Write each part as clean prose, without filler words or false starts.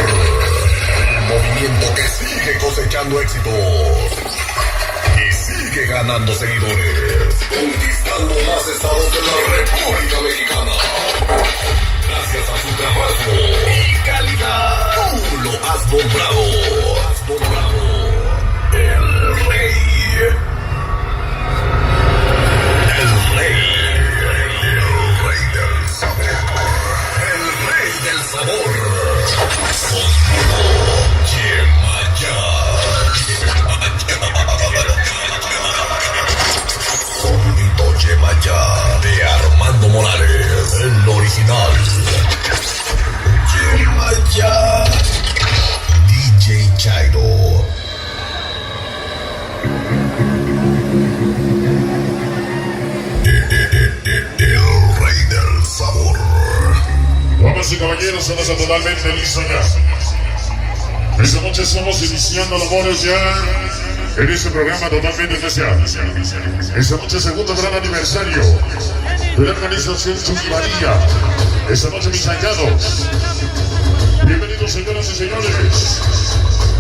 Un movimiento que sigue cosechando éxitos y sigue ganando seguidores, conquistando más estados de la República Mexicana. Gracias a su trabajo y calidad, tú lo has nombrado. El rey. El rey del sabor. El rey del sabor. Sonido Yemaya de Armando Morales, el original. Yemaya. DJ Chairo. El rey del sabor. Damas y caballeros, somos totalmente listos ya. Esta noche estamos iniciando labores ya en este programa totalmente especial. Esta noche segundo gran aniversario de la organización Chucky María. Esta noche mis hallados. Bienvenidos señoras y señores.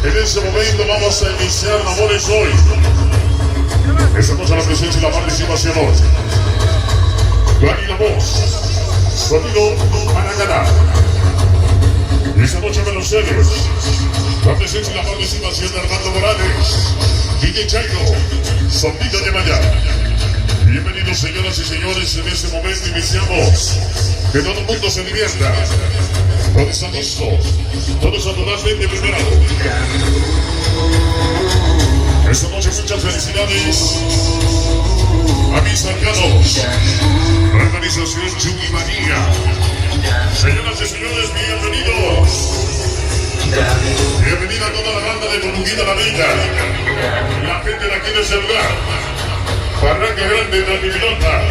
En este momento vamos a iniciar labores hoy. Esta noche la presencia y la participación hoy. Claro y la voz. Sonido para ganar. Esta noche me lo cedes. La presencia y la participación de Armando Morales, DJ Chairo, Sonido de Maya. Bienvenidos señoras y señores, en este momento iniciamos. Que todo el mundo se divierta. Todos están listos, todos están totalmente preparados. Esta noche muchas felicidades a mis cercanos. La organización Chucky María. Señoras y señores, bienvenidos. Bienvenida a toda la banda de Colunguita la Bella. La gente de aquí de ese lugar. Barranca Grande, Tranquilota.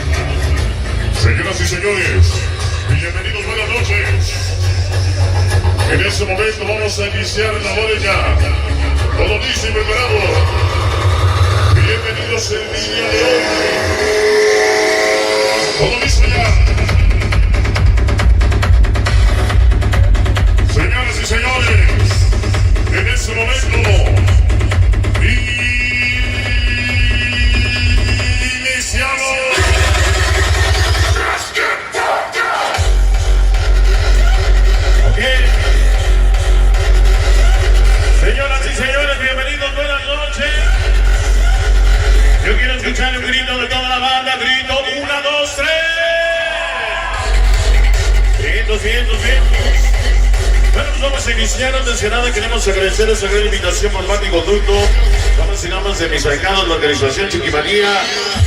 Señoras y señores, bienvenidos, buenas noches. En este momento vamos a iniciar labores ya. Todo listo y preparado. Bienvenidos el día de hoy. Todo listo ya. Señoras y señores, en este momento iniciamos. Bien. Señoras y señores, bienvenidos, buenas noches. Yo quiero escuchar un grito de toda la banda. Grito, 1, 2, 3. Vientos. Bueno, pues vamos a iniciar. Antes que nada queremos agradecer esa gran invitación por Mati Conducto. Damas y damas de mis cercanos, la organización Chucky María.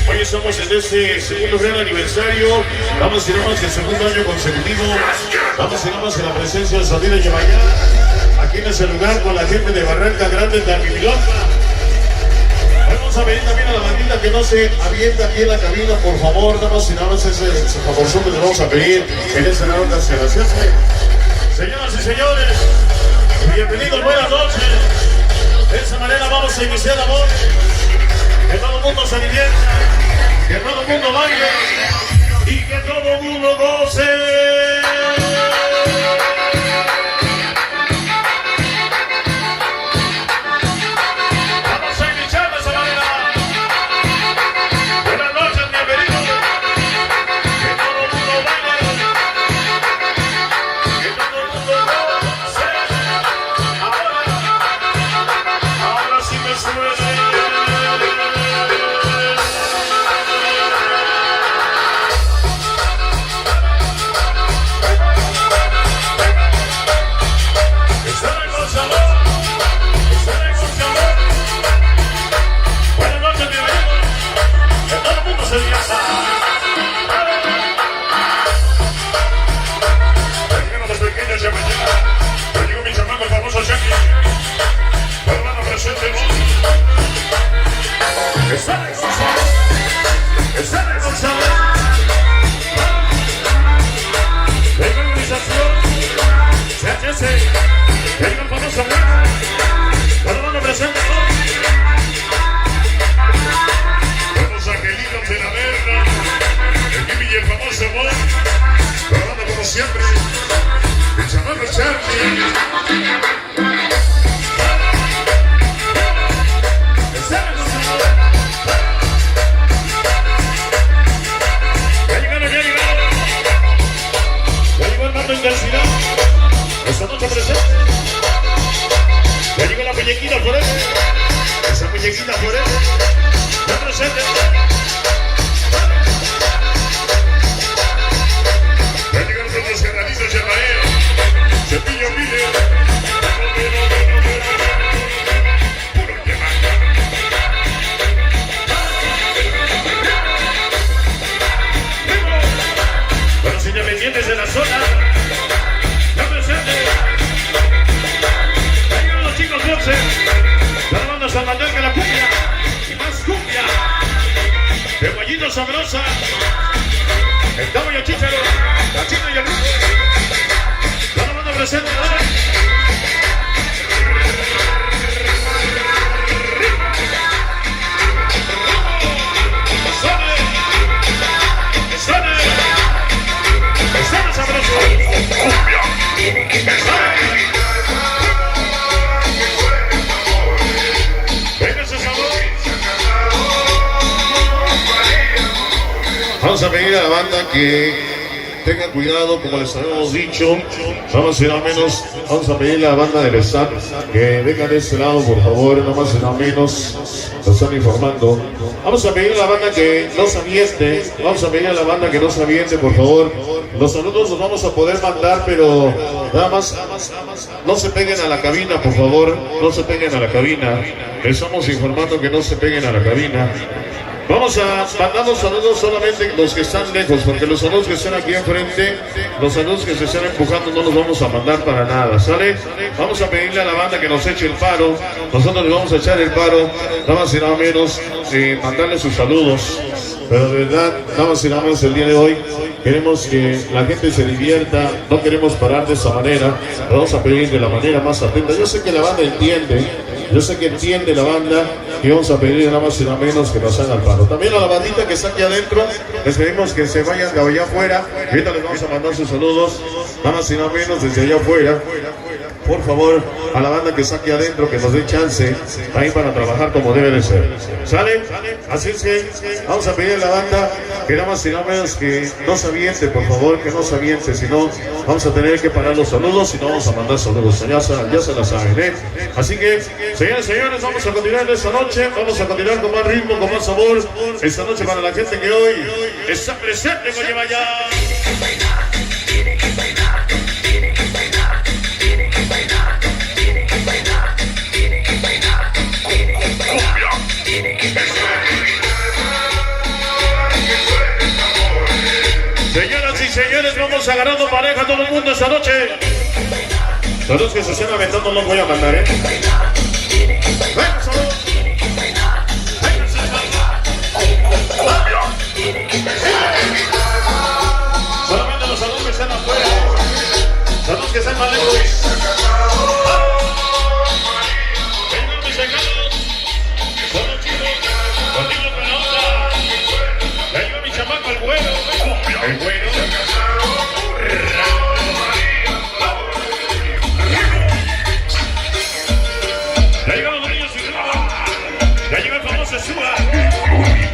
Hoy estamos en este segundo gran aniversario. Damas y damas, el segundo año consecutivo. Damas y damas, en la presencia de Sonido Yemaya. Aquí en ese lugar con la gente de Barranca Grande, Tranquilota. Vamos a pedir también a la bandita que no se avienta aquí en la cabina, por favor. Damas y damas, ese favorzote le vamos a pedir en esta gran cancelación. Señoras y señores, bienvenidos, buenas noches. De esa manera vamos a iniciar la voz. Que todo el mundo se divierta, que todo el mundo baile y que todo el mundo goce. Siempre, el chaval Charlie. Ya llegó el mando intensidad. Esta noche presente. Ya llegó la muñequita por él. Esa muñequita por él. Ya presente. Ya llegaron los carnalitos de Mael. Cepillo Miller. Puro llevar. Los independientes de la zona. Ya presente. Ya llegaron los chicos 12. La banda San Manuel que la cumbia. Y más cumbia. De Guayito Sabrosa. El Tamo y el Chícharo. La China y el Ruso. La banda presente. Vamos a pedir a la banda que tenga cuidado, como les habíamos dicho. Vamos a ir al menos, vamos a pedirle a la banda del staff que vengan de este lado, por favor, no más y no menos. Nos están informando. Vamos a pedir a la banda que no se aviente. Vamos a pedir a la banda que no se aviente, por favor. Los saludos los vamos a poder mandar, pero nada más no se peguen a la cabina, por favor. No se peguen a la cabina. Les estamos informando que no se peguen a la cabina. Vamos a mandar los saludos solamente los que están lejos, porque los saludos que están aquí enfrente, los saludos que se están empujando no los vamos a mandar para nada, ¿sale? Vamos a pedirle a la banda que nos eche el paro, nosotros les vamos a echar el paro, nada más y nada menos, mandarle sus saludos, pero de verdad, nada más y nada menos el día de hoy, queremos que la gente se divierta, no queremos parar de esa manera, lo vamos a pedir de la manera más atenta. Yo sé que la banda entiende, yo sé que entiende la banda y vamos a pedir nada más y nada menos que nos hagan el paro. También a la bandita que está aquí adentro, les pedimos que se vayan de allá afuera. Ahorita les vamos a mandar sus saludos, nada más y nada menos desde allá afuera. Por favor, a la banda que está aquí adentro, que nos dé chance ahí para trabajar como debe de ser. ¿Sale? Así es que vamos a pedir a la banda que nada más y nada menos que no se aviente, por favor, que no se aviente, si no vamos a tener que parar los saludos y no vamos a mandar saludos. Ya se la saben, ¿eh? Así que, señores y señores, vamos a continuar esta noche, vamos a continuar con más ritmo, con más sabor, esta noche para la gente que hoy está presente con Llevaya. Señoras y señores, vamos agarrando pareja todo el mundo esta noche. Todos los que se estén aventando los voy a mandar, ¿eh? Venga, saludos. Solamente los saludos que están afuera. Saludos que están más lejos. Vengan mis hermanos. Son los chicos. Los niños de la onda. Ya llegó mi chamaco, el güero. El güero. Ya llegaron los niños sin rumbo. Ya llegó el famoso Suba.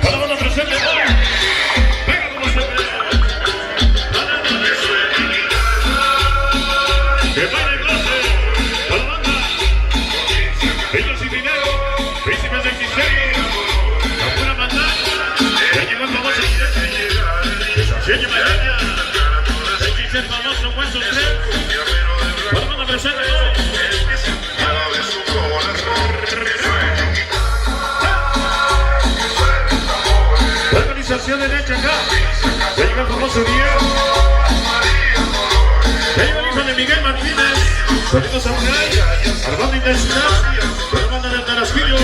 Con la banda presente. Venga como siempre. Que baila y goce. Con la banda. Ellos y dinero. Príncipes del misterio. La pura maldad. Ya llegó el famoso. Desafío Magaña. El famoso Hueso 3. Con la banda presente. Derecha acá, ya llega el famoso Diego, ya llega el hijo de Miguel Martínez, Sonido Samurai, Armando Intensidad, la banda de Tarasquillo.